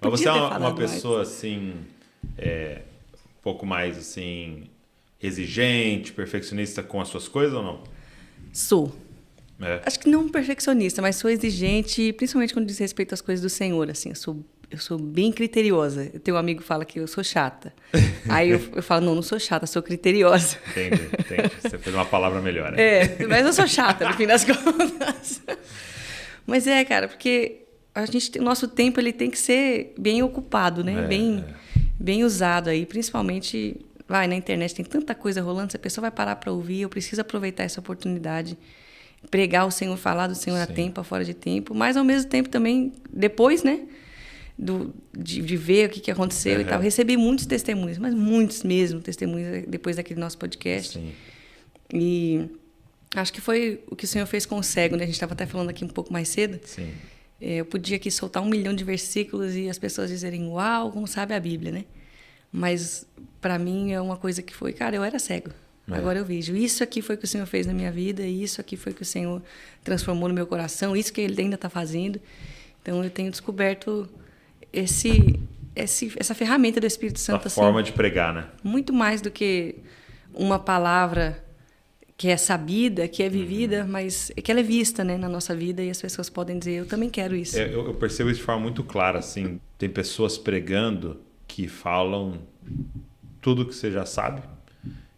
Mas você é uma falado mais. pessoa, assim, um pouco mais, assim, exigente, perfeccionista com as suas coisas ou não? Sou. É. Acho que não perfeccionista, mas sou exigente, principalmente quando diz respeito às coisas do Senhor, assim, eu sou bem criteriosa. Eu tenho um amigo que fala que eu sou chata. Aí eu falo, não sou chata, sou criteriosa. Entendi. Você fez uma palavra melhor. Né? Mas eu sou chata, no fim das contas. Mas cara, porque o nosso tempo ele tem que ser bem ocupado, né? Bem usado aí, principalmente na internet tem tanta coisa rolando, se a pessoa vai parar para ouvir, eu preciso aproveitar essa oportunidade, pregar o Senhor, falar do Senhor a tempo, a fora de tempo, mas ao mesmo tempo também, depois, né, de ver o que aconteceu e tal, recebi muitos testemunhos, mas muitos mesmo testemunhos depois daquele nosso podcast. Sim. E acho que foi o que o Senhor fez com o cego, né? A gente estava até falando aqui um pouco mais cedo. Sim. Eu podia aqui soltar 1 milhão de versículos e as pessoas dizerem, uau, como sabe a Bíblia, né? Mas, para mim, é uma coisa que foi, cara, eu era cego. Agora eu vejo. Isso aqui foi o que o Senhor fez na minha vida, isso aqui foi o que o Senhor transformou no meu coração, isso que Ele ainda está fazendo. Então, eu tenho descoberto essa ferramenta do Espírito Santo. A forma de pregar, né? Muito mais do que uma palavra que é sabida, que é vivida, mas que ela é vista, né, na nossa vida e as pessoas podem dizer, eu também quero isso. Eu percebo isso de forma muito clara, assim, tem pessoas pregando que falam tudo que você já sabe,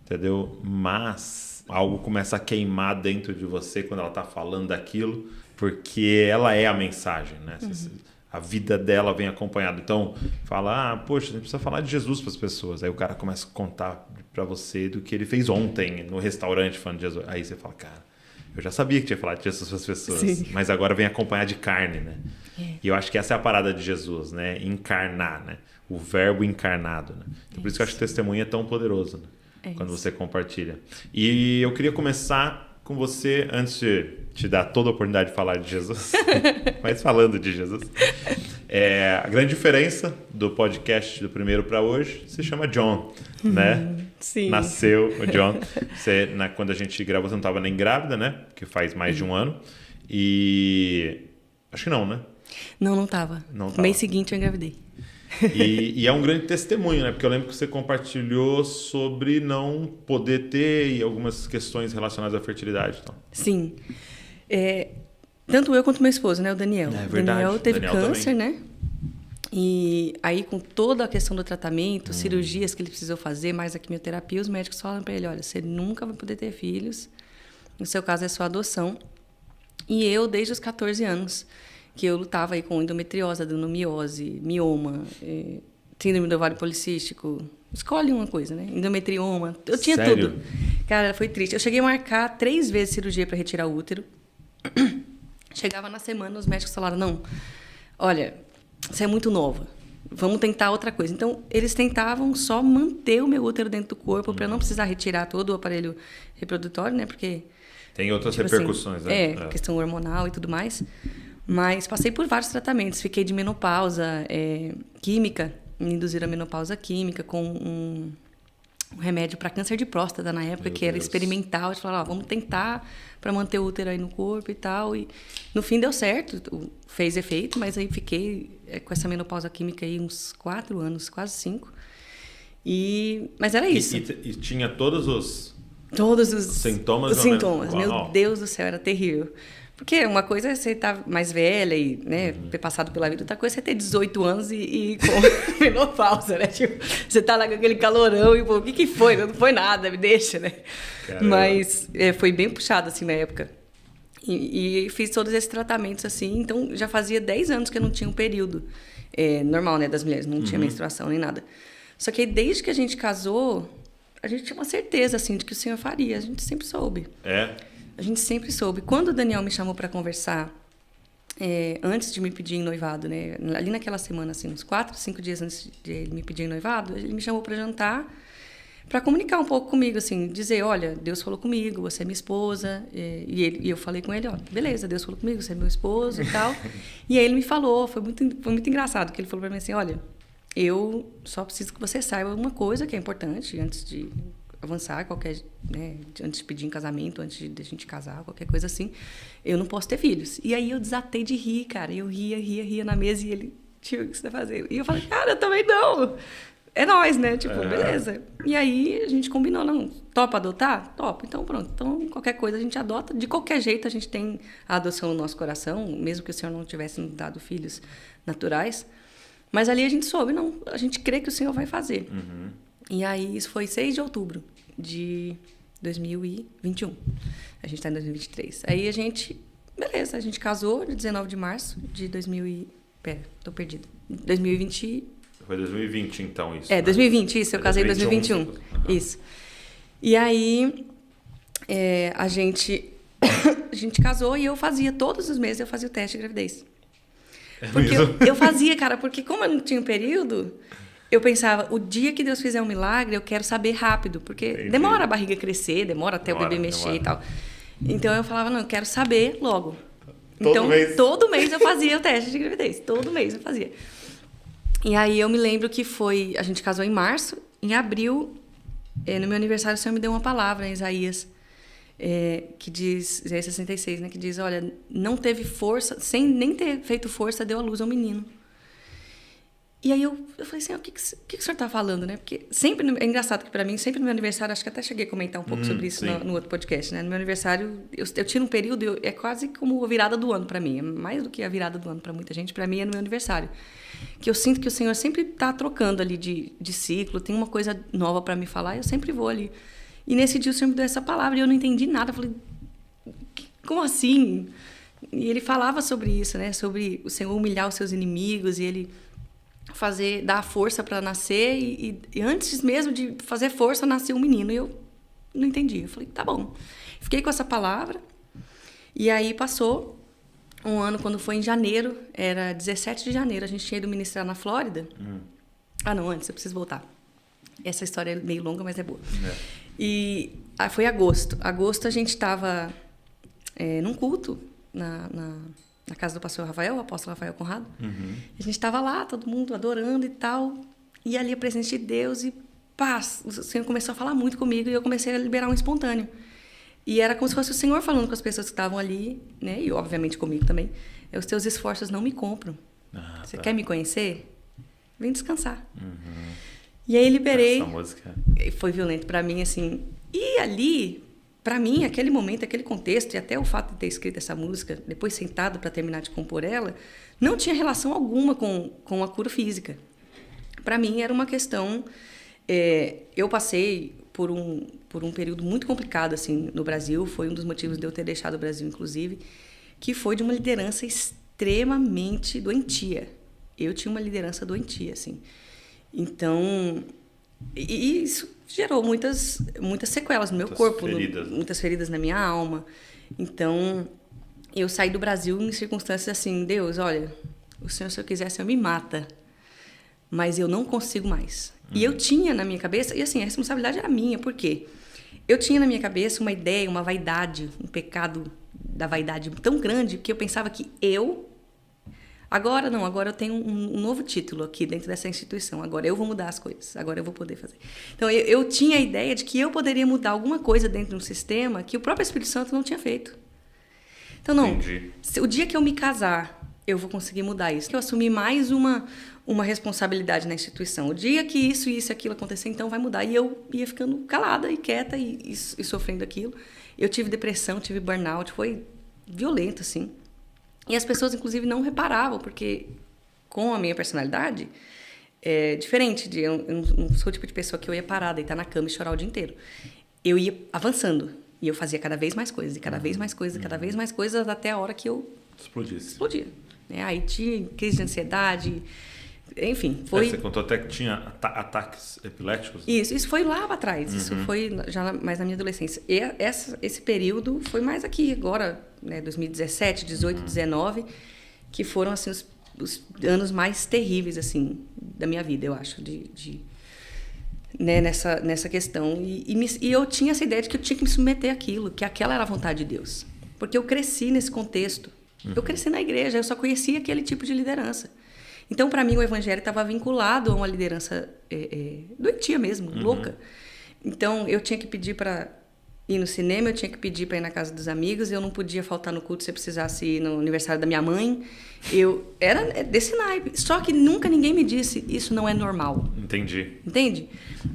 entendeu? Mas algo começa a queimar dentro de você quando ela está falando daquilo, porque ela é a mensagem, né? A vida dela vem acompanhada. Então, fala, poxa, a gente precisa falar de Jesus para as pessoas. Aí o cara começa a contar para você do que ele fez ontem no restaurante falando de Jesus. Aí você fala, cara, eu já sabia que tinha falado de Jesus para as pessoas, Sim. mas agora vem acompanhar de carne, né? E eu acho que essa é a parada de Jesus, né? Encarnar, né? O verbo encarnado, né? Então, por isso que eu acho que o testemunho é tão poderoso, né? Quando você compartilha. E eu queria começar com você, antes de te dar toda a oportunidade de falar de Jesus, mas falando de Jesus. A grande diferença do podcast do primeiro para hoje se chama John, né? Sim. Nasceu o John. Quando a gente gravou, você não estava nem grávida, né? Que faz mais de 1 ano. E acho que não, né? Não estava. No mês seguinte eu engravidei. E é um grande testemunho, né? Porque eu lembro que você compartilhou sobre não poder ter e algumas questões relacionadas à fertilidade. Então. Sim. Tanto eu quanto meu esposo, né? O Daniel. É verdade. Daniel teve câncer, também. né? E aí, com toda a questão do tratamento, cirurgias que ele precisou fazer, mais a quimioterapia, os médicos falam para ele, olha, você nunca vai poder ter filhos. No seu caso, é sua adoção. E eu, desde os 14 anos, que eu lutava aí com endometriose, adenomiose, mioma, síndrome do ovário policístico. Escolhe uma coisa, né? Endometrioma. Eu tinha Sério? tudo. Cara, foi triste. Eu cheguei a marcar 3 vezes cirurgia para retirar o útero. Chegava na semana, os médicos falaram, não, olha, você é muito nova, vamos tentar outra coisa. Então, eles tentavam só manter o meu útero dentro do corpo para não precisar retirar todo o aparelho reprodutório, né? Porque... Tem outras tipo repercussões, assim, né? Questão hormonal e tudo mais. Mas passei por vários tratamentos. Fiquei de menopausa química, me induziram a menopausa química com um remédio para câncer de próstata na época, que era experimental. Eles falaram, vamos tentar para manter o útero aí no corpo e tal. E no fim deu certo, fez efeito, mas aí fiquei com essa menopausa química aí uns 4 anos, quase 5. Mas era isso. E tinha todos os sintomas. Os sintomas. Meu Deus do céu, era terrível. Porque uma coisa é você estar mais velha e, né, ter passado pela vida, outra coisa é você ter 18 anos e com menopausa, né? Tipo, você tá lá com aquele calorão e, pô, o que foi? Não foi nada, me deixa, né? Caramba. Mas foi bem puxado, assim, na época. E fiz todos esses tratamentos, assim, então já fazia 10 anos que eu não tinha um período normal, né, das mulheres, não tinha menstruação nem nada. Só que aí, desde que a gente casou, a gente tinha uma certeza, assim, de que o Senhor faria, a gente sempre soube. A gente sempre soube. Quando o Daniel me chamou para conversar, antes de me pedir em noivado, né? Ali naquela semana, assim, uns 4, 5 dias antes de ele me pedir em noivado, ele me chamou para jantar, para comunicar um pouco comigo, assim, dizer, olha, Deus falou comigo, você é minha esposa. E eu falei com ele, ó, beleza, Deus falou comigo, você é meu esposo e tal. E aí ele me falou, foi muito engraçado, que ele falou para mim assim, olha, eu só preciso que você saiba uma coisa que é importante antes de avançar, né, antes de pedir em casamento, antes de a gente casar, qualquer coisa assim, eu não posso ter filhos. E aí eu desatei de rir, cara. Eu ria na mesa e ele, Tio, o que você vai fazer? E eu falei, cara, eu também não. É nóis, né? Tipo, beleza. E aí a gente combinou, não, topa adotar? Topa. Então pronto. Então qualquer coisa a gente adota. De qualquer jeito a gente tem a adoção no nosso coração, mesmo que o Senhor não tivesse nos dado filhos naturais. Mas ali a gente soube, não, a gente crê que o Senhor vai fazer. E aí isso foi 6 de outubro de 2021. A gente está em 2023. Aí a gente, beleza, a gente casou no 19 de março de 2020. Foi 2020, então, isso. É, 2020, isso. Eu casei em 2021. Isso. E aí, a gente casou e eu fazia, todos os meses, eu fazia o teste de gravidez. Porque eu fazia, cara, porque como eu não tinha um período, eu pensava, o dia que Deus fizer um milagre, eu quero saber rápido. Porque demora a barriga crescer, demora até o bebê mexer e tal. Então eu falava, não, eu quero saber logo. Todo mês eu fazia o teste de gravidez. Todo mês eu fazia. E aí eu me lembro que a gente casou em março, em abril, no meu aniversário, o Senhor me deu uma palavra em Isaías, que diz, Isaías 66, né, que diz, olha, não teve força, sem nem ter feito força, deu à luz ao menino. E aí eu falei assim, o que o senhor está falando, né? Porque sempre, é engraçado que para mim, sempre no meu aniversário, acho que até cheguei a comentar um pouco sobre isso no outro podcast, né? No meu aniversário, eu tiro um período, é quase como a virada do ano para mim, é mais do que a virada do ano para muita gente, para mim é no meu aniversário. Que eu sinto que o Senhor sempre está trocando ali de ciclo, tem uma coisa nova para me falar, eu sempre vou ali. E nesse dia o Senhor me deu essa palavra e eu não entendi nada, eu falei, como assim? E ele falava sobre isso, né? Sobre o Senhor humilhar os seus inimigos e ele dar força para nascer e antes mesmo de fazer força nasceu um menino e eu não entendi. Eu falei, tá bom. Fiquei com essa palavra e aí passou um ano, quando foi em janeiro, era 17 de janeiro, a gente tinha ido ministrar na Flórida. Ah, não, antes, eu preciso voltar. Essa história é meio longa, mas é boa. E foi agosto. Agosto a gente estava num culto na casa do pastor Rafael, o apóstolo Rafael Conrado. A gente estava lá, todo mundo adorando e tal. E ali a presença de Deus e paz. O Senhor começou a falar muito comigo e eu comecei a liberar um espontâneo. E era como se fosse o Senhor falando com as pessoas que estavam ali, né? E obviamente comigo também. Os teus esforços não me compram. Você quer me conhecer? Vem descansar. E aí liberei. Essa música foi violento para mim, assim. E ali, para mim, aquele momento, aquele contexto, e até o fato de ter escrito essa música, depois sentado para terminar de compor ela, não tinha relação alguma com a cura física. Para mim, era uma questão... eu passei por um período muito complicado assim, no Brasil, foi um dos motivos de eu ter deixado o Brasil, inclusive, que foi de uma liderança extremamente doentia. Eu tinha uma liderança doentia, assim. Então, e isso gerou muitas sequelas no meu corpo, muitas feridas na minha alma. Então, eu saí do Brasil em circunstâncias assim, Deus, olha, o Senhor, se eu quiser, o Senhor me mata, mas eu não consigo mais. E eu tinha na minha cabeça, e assim, a responsabilidade era minha, por quê? Eu tinha na minha cabeça uma ideia, uma vaidade, um pecado da vaidade tão grande, que eu pensava que agora eu tenho um novo título aqui dentro dessa instituição, agora eu vou mudar as coisas, agora eu vou poder fazer. Então, eu tinha a ideia de que eu poderia mudar alguma coisa dentro de um sistema que o próprio Espírito Santo não tinha feito. Então, não, o dia que eu me casar, eu vou conseguir mudar isso. Que eu assumi mais uma responsabilidade na instituição. O dia que isso e aquilo acontecer, então vai mudar. E eu ia ficando calada e quieta e sofrendo aquilo. Eu tive depressão, tive burnout, foi violento, assim. E as pessoas, inclusive, não reparavam, porque com a minha personalidade, é diferente. Eu não sou o tipo de pessoa que eu ia parar, deitar na cama e chorar o dia inteiro. Eu ia avançando. E eu fazia cada vez mais coisas, e cada vez mais coisas, cada vez mais coisas, até a hora que eu explodia. Aí tinha crise de ansiedade, enfim. Você contou até que tinha ataques epiléticos? Isso foi lá para trás, isso foi já mais na minha adolescência. E esse período foi mais aqui agora, né, 2017, 18, 19, que foram assim, os anos mais terríveis assim, da minha vida, eu acho, né, nessa questão. E eu tinha essa ideia de que eu tinha que me submeter àquilo, que aquela era a vontade de Deus. Porque eu cresci nesse contexto. Eu cresci na igreja, eu só conhecia aquele tipo de liderança. Então, para mim, o evangelho estava vinculado a uma liderança doentia mesmo, louca. Então, eu tinha que pedir para ir no cinema, eu tinha que pedir para ir na casa dos amigos, eu não podia faltar no culto se eu precisasse ir no aniversário da minha mãe. Eu era desse naipe. Só que nunca ninguém me disse, isso não é normal. Entendi. Entende?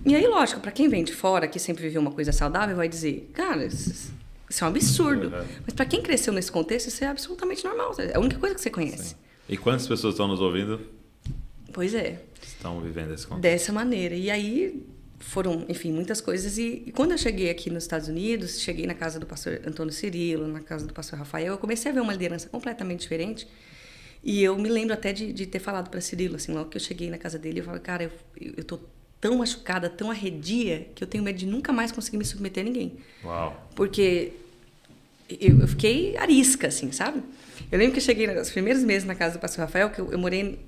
E aí, lógico, para quem vem de fora, que sempre viveu uma coisa saudável, vai dizer, cara, isso é um absurdo. Uhum. Mas para quem cresceu nesse contexto, isso é absolutamente normal. É a única coisa que você conhece. Sim. E quantas pessoas estão nos ouvindo? Pois é. Estão vivendo esse contexto. Dessa maneira. E aí foram, enfim, muitas coisas. E quando eu cheguei aqui nos Estados Unidos, cheguei na casa do pastor Antônio Cirilo, na casa do pastor Rafael, eu comecei a ver uma liderança completamente diferente. E eu me lembro até de ter falado para Cirilo, assim, logo que eu cheguei na casa dele, eu falei, cara, eu tô tão machucada, tão arredia, que eu tenho medo de nunca mais conseguir me submeter a ninguém. Uau. Porque eu fiquei arisca, assim, sabe? Eu lembro que eu cheguei nos primeiros meses na casa do pastor Rafael, que eu morei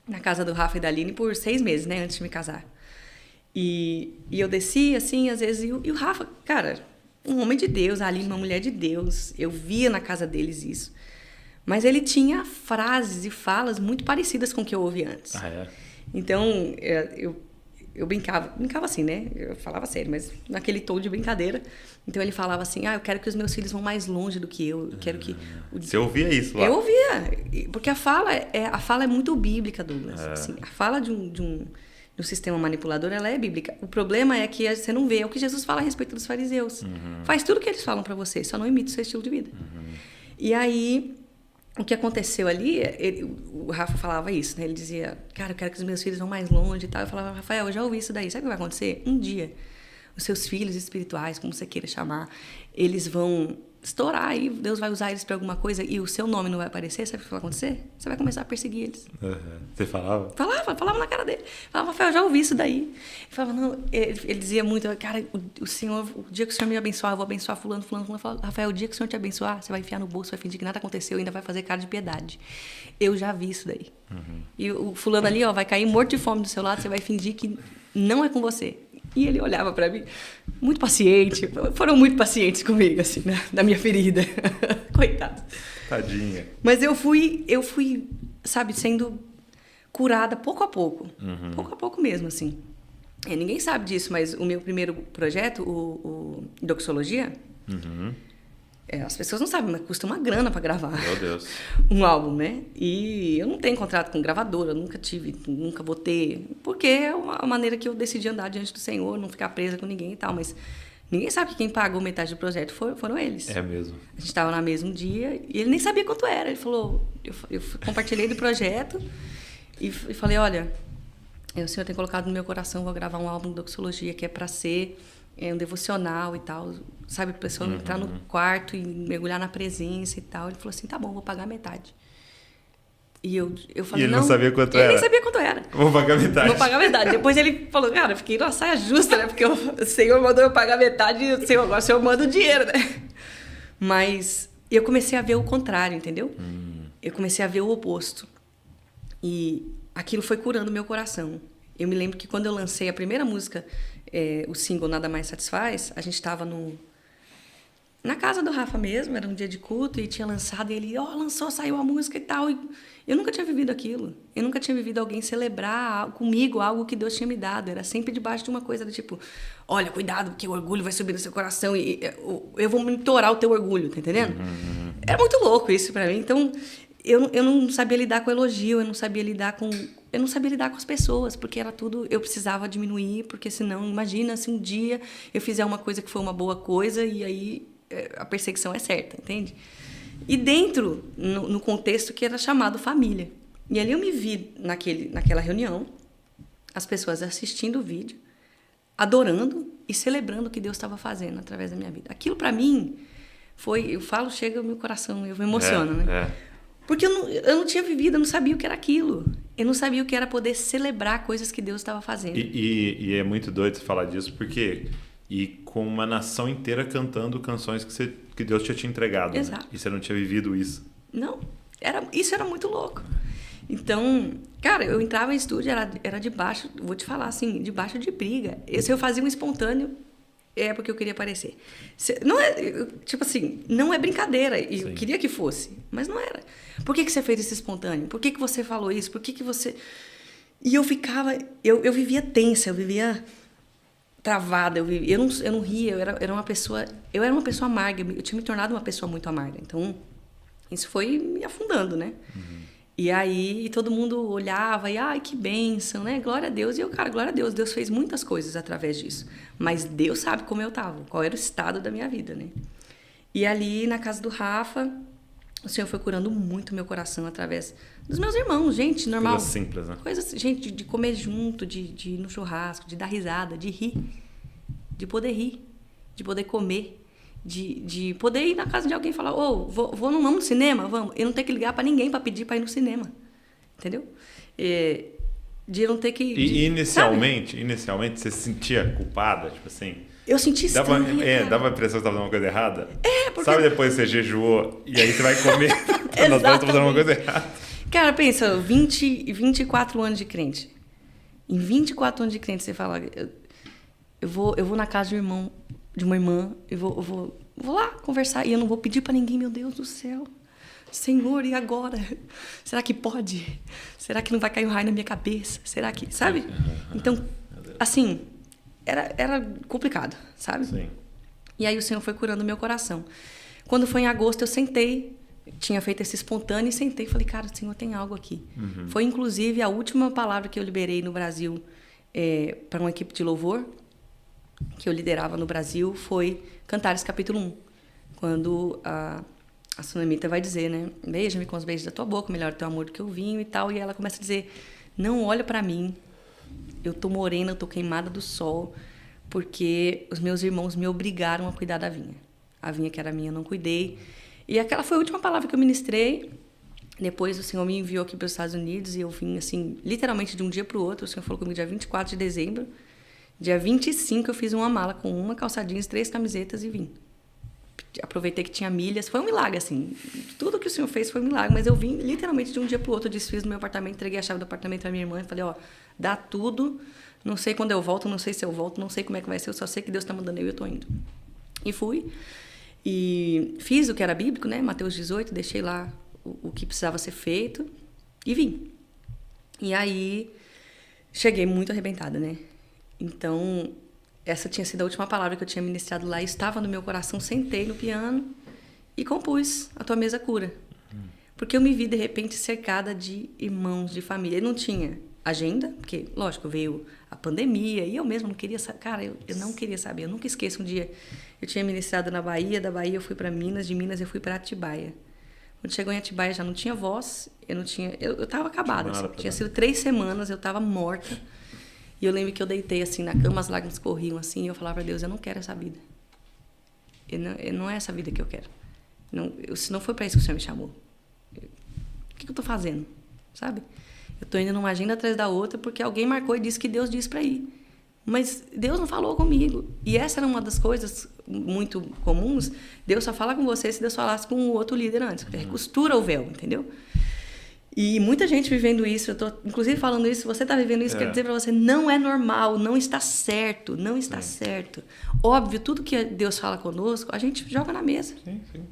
na casa do Rafa e da Aline por 6 meses, né, antes de me casar. E eu descia, assim, às vezes, e o Rafa, cara, um homem de Deus, a Aline, uma mulher de Deus, eu via na casa deles isso. Mas ele tinha frases e falas muito parecidas com o que eu ouvi antes. Ah, é? Então, eu brincava assim, né? Eu falava sério, mas naquele tom de brincadeira. Então, ele falava assim, eu quero que os meus filhos vão mais longe do que eu quero que... Você ouvia isso lá? Eu ouvia, porque a fala é muito bíblica, Douglas. Assim, a fala de um sistema manipulador, ela é bíblica. O problema é que você não vê, é o que Jesus fala a respeito dos fariseus. Faz tudo o que eles falam para você, só não imita o seu estilo de vida. E aí... O que aconteceu ali, o Rafa falava isso, né? Ele dizia, cara, eu quero que os meus filhos vão mais longe e tal. Eu falava, Rafael, eu já ouvi isso daí. Sabe o que vai acontecer? Um dia, os seus filhos espirituais, como você queira chamar, eles vão estourar e Deus vai usar eles para alguma coisa e o seu nome não vai aparecer. Sabe o que vai acontecer? Você vai começar a perseguir eles. Você falava? Falava na cara dele. Falava, Rafael, eu já ouvi isso daí. Ele falava, não, ele dizia muito, cara, o Senhor, o dia que o Senhor me abençoar, eu vou abençoar fulano. Eu falava, Rafael, o dia que o Senhor te abençoar, você vai enfiar no bolso, vai fingir que nada aconteceu e ainda vai fazer cara de piedade. Eu já vi isso daí. E o fulano ali, vai cair morto de fome do seu lado, você vai fingir que não é com você. E ele olhava para mim, muito paciente, foram muito pacientes comigo, assim, na minha ferida. Coitado. Tadinha. Mas eu fui, sabe, sendo curada pouco a pouco. Pouco a pouco mesmo, assim. Ninguém sabe disso, mas o meu primeiro projeto, o Doxologia, as pessoas não sabem, mas custa uma grana para gravar. Meu Deus. Um álbum, né? E eu não tenho contrato com gravadora, nunca vou ter, porque é a maneira que eu decidi andar diante do Senhor, não ficar presa com ninguém e tal, mas ninguém sabe que quem pagou metade do projeto foram eles. É mesmo. A gente estava na mesa um dia e ele nem sabia quanto era. Ele falou, eu compartilhei do projeto e falei, olha, o Senhor tem colocado no meu coração, vou gravar um álbum de doxologia que é para ser um devocional e tal, sabe, a pessoa entrar no quarto e mergulhar na presença e tal. Ele falou assim, tá bom, vou pagar metade. E eu falei, e ele não sabia quanto era? Ele nem sabia quanto era. Vou pagar metade. Vou pagar metade. Depois ele falou, cara, eu fiquei numa saia justa, né? Porque o Senhor mandou eu pagar metade e agora o Senhor manda o dinheiro, né? Mas eu comecei a ver o contrário, entendeu? Eu comecei a ver o oposto. E aquilo foi curando meu coração. Eu me lembro que quando eu lancei a primeira música, o single Nada Mais Satisfaz, a gente estava na casa do Rafa mesmo, era um dia de culto, e tinha lançado, e ele, lançou, saiu a música e tal. E eu nunca tinha vivido aquilo. Eu nunca tinha vivido alguém celebrar comigo algo que Deus tinha me dado. Era sempre debaixo de uma coisa do tipo, olha, cuidado, porque o orgulho vai subir no seu coração e eu vou monitorar o teu orgulho, tá entendendo? Era muito louco isso pra mim. Então, eu não sabia lidar com elogio, eu não sabia lidar com as pessoas, porque era tudo, eu precisava diminuir, porque senão, imagina se um dia eu fizer uma coisa que foi uma boa coisa e aí a perseguição é certa, entende? E dentro, no contexto que era chamado família. E ali eu me vi naquela reunião, as pessoas assistindo o vídeo, adorando e celebrando o que Deus estava fazendo através da minha vida. Aquilo para mim foi, chega ao meu coração, eu me emociono, né? Porque eu não tinha vivido, eu não sabia o que era aquilo. Eu não sabia o que era poder celebrar coisas que Deus estava fazendo. E é muito doido você falar disso, porque... E com uma nação inteira cantando canções que Deus tinha te entregado. Exato. Né? E você não tinha vivido isso. Não. Isso era muito louco. Então, cara, eu entrava em estúdio, era debaixo, vou te falar assim, debaixo de briga. Se eu fazia um espontâneo, é porque eu queria aparecer. Não é, tipo assim, não é brincadeira. E eu queria que fosse, mas não era. Por que você fez esse espontâneo? Por que você falou isso? Por que você... E eu ficava... Eu vivia tensa, eu vivia travada, eu não ria, eu era uma pessoa amarga, eu tinha me tornado uma pessoa muito amarga. Então, isso foi me afundando, né? E aí todo mundo olhava e, ai, que bênção, né? Glória a Deus. E eu, cara, glória a Deus, Deus fez muitas coisas através disso. Mas Deus sabe como eu tava, qual era o estado da minha vida, né? E ali na casa do Rafa, o Senhor foi curando muito meu coração através dos meus irmãos, gente, normal. Coisa simples, né? Coisas, gente, de comer junto, de ir no churrasco, de dar risada, de rir, de poder comer. De poder ir na casa de alguém e falar, vamos no cinema? Vamos. Eu não ter que ligar para ninguém para pedir para ir no cinema. Entendeu? De não ter que... E inicialmente você se sentia culpada? Tipo assim... Eu senti estranho. Dava a impressão que estava fazendo uma coisa errada? Porque... Sabe depois que você jejuou e aí você vai comer? Nós estamos fazendo uma coisa errada. Cara, pensa, 24 anos de crente. Em 24 anos de crente, você fala... Eu vou na casa de um irmão, de uma irmã, eu vou lá conversar e eu não vou pedir para ninguém, meu Deus do céu. Senhor, e agora? Será que pode? Será que não vai cair um raio na minha cabeça? Será que... Sabe? Então, assim, era complicado, sabe? Sim. E aí o Senhor foi curando o meu coração. Quando foi em agosto, eu sentei, tinha feito esse espontâneo e sentei e falei, cara, o Senhor tem algo aqui. Foi, inclusive, a última palavra que eu liberei no Brasil para uma equipe de louvor, que eu liderava no Brasil, foi Cantares capítulo 1. Quando a Sunamita vai dizer, né? Beija-me com os beijos da tua boca, melhor o teu amor do que o vinho e tal. E ela começa a dizer, não olha para mim, eu tô morena, eu tô queimada do sol, porque os meus irmãos me obrigaram a cuidar da vinha. A vinha que era minha, eu não cuidei. E aquela foi a última palavra que eu ministrei. Depois o Senhor me enviou aqui para os Estados Unidos e eu vim, assim, literalmente de um dia para o outro. O Senhor falou comigo dia 24 de dezembro. Dia 25 eu fiz uma mala com uma calça jeans, 3 camisetas e vim. Aproveitei que tinha milhas. Foi um milagre, assim. Tudo que o Senhor fez foi um milagre. Mas eu vim literalmente de um dia para o outro. Eu desfiz do meu apartamento, entreguei a chave do apartamento para minha irmã e falei, dá tudo. Não sei quando eu volto, não sei se eu volto, não sei como é que vai ser. Eu só sei que Deus está mandando eu tô indo. E fui. E fiz o que era bíblico, né? Mateus 18, deixei lá o que precisava ser feito e vim. E aí, cheguei muito arrebentada, né? Então, essa tinha sido a última palavra que eu tinha ministrado lá. Estava no meu coração, sentei no piano e compus A Tua Mesa Cura. Porque eu me vi, de repente, cercada de irmãos, de família. Eu não tinha agenda, porque, lógico, veio a pandemia e eu mesma não queria saber. Cara, eu não queria saber. Eu nunca esqueço um dia, eu tinha ministrado na Bahia, da Bahia eu fui para Minas, de Minas eu fui para Atibaia. Quando chegou em Atibaia já não tinha voz, eu estava acabada. Assim, tinha sido 3 semanas, eu estava morta. E eu lembro que eu deitei assim na cama, as lágrimas corriam assim, e eu falava para Deus, eu não quero essa vida. Não é essa vida que eu quero. Se não foi para isso que o Senhor me chamou. O que eu estou fazendo? Sabe? Eu estou indo numa agenda atrás da outra porque alguém marcou e disse que Deus disse para ir. Mas Deus não falou comigo. E essa era uma das coisas muito comuns. Deus só fala com você se Deus falasse com o outro líder antes. Costura o véu, entendeu? E muita gente vivendo isso, eu estou inclusive falando isso, se você está vivendo isso, quero dizer para você, não é normal, não está certo, não está certo. Óbvio, tudo que Deus fala conosco, a gente joga na mesa,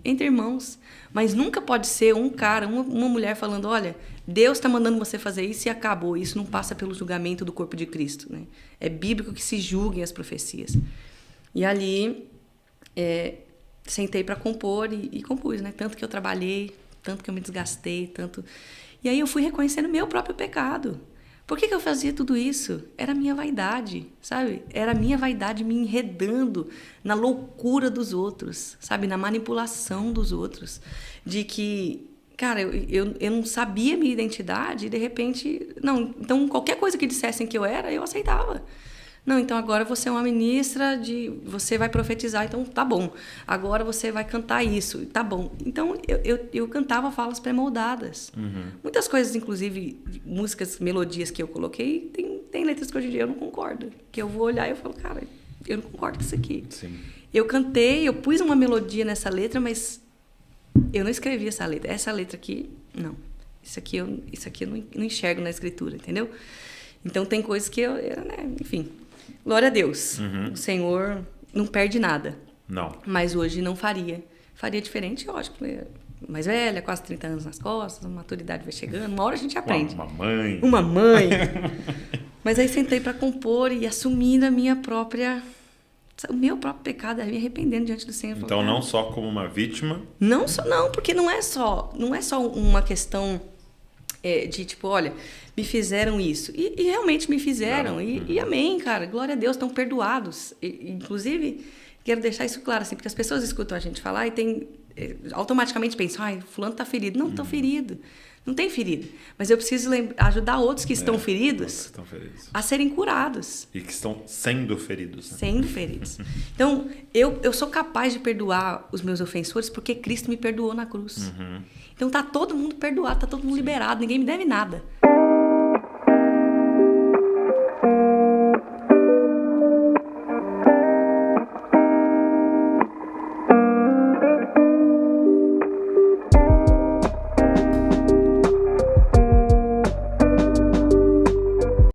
entre irmãos. Mas nunca pode ser um cara, uma mulher falando, olha, Deus está mandando você fazer isso e acabou. Isso não passa pelo julgamento do corpo de Cristo, né? É bíblico que se julguem as profecias. E ali, sentei para compor e compus, né? Tanto que eu trabalhei, tanto que eu me desgastei, tanto... E aí eu fui reconhecendo meu próprio pecado. Por que eu fazia tudo isso? Era a minha vaidade, sabe? Era a minha vaidade me enredando na loucura dos outros, sabe? Na manipulação dos outros. De que, cara, eu não sabia minha identidade e, de repente... Não, então, qualquer coisa que dissessem que eu era, eu aceitava. Não, então agora você é uma ministra, você vai profetizar, então tá bom. Agora você vai cantar isso, tá bom. Então eu cantava falas pré-moldadas. Muitas coisas, inclusive músicas, melodias que eu coloquei, tem letras que hoje em dia eu não concordo. Que eu vou olhar e eu falo, cara, eu não concordo com isso aqui. Sim. Eu cantei, eu pus uma melodia nessa letra, mas eu não escrevi essa letra. Essa letra aqui, não. Isso aqui eu não enxergo na escritura, entendeu? Então tem coisas que né, enfim... Glória a Deus. O Senhor não perde nada. Não. Mas hoje não faria. Faria diferente, lógico. Mais velha, quase 30 anos nas costas, a maturidade vai chegando. Uma hora a gente aprende. Uma mãe. Uma mãe. Mas aí sentei para compor e assumindo o meu próprio pecado, me arrependendo diante do Senhor. Então, não só como uma vítima. Não, porque não é só uma questão de tipo, olha, me fizeram isso. E realmente me fizeram. E amém, cara. Glória a Deus, estão perdoados. Inclusive, quero deixar isso claro, assim, porque as pessoas escutam a gente falar e automaticamente pensam, ai, fulano tá ferido. Não, tô ferido. Não tem ferido. Mas eu preciso ajudar outros que estão feridos a serem curados. E que estão sendo feridos. Né? Sendo feridos. Então, eu sou capaz de perdoar os meus ofensores porque Cristo me perdoou na cruz. Então, tá todo mundo perdoado, tá todo mundo liberado, ninguém me deve nada.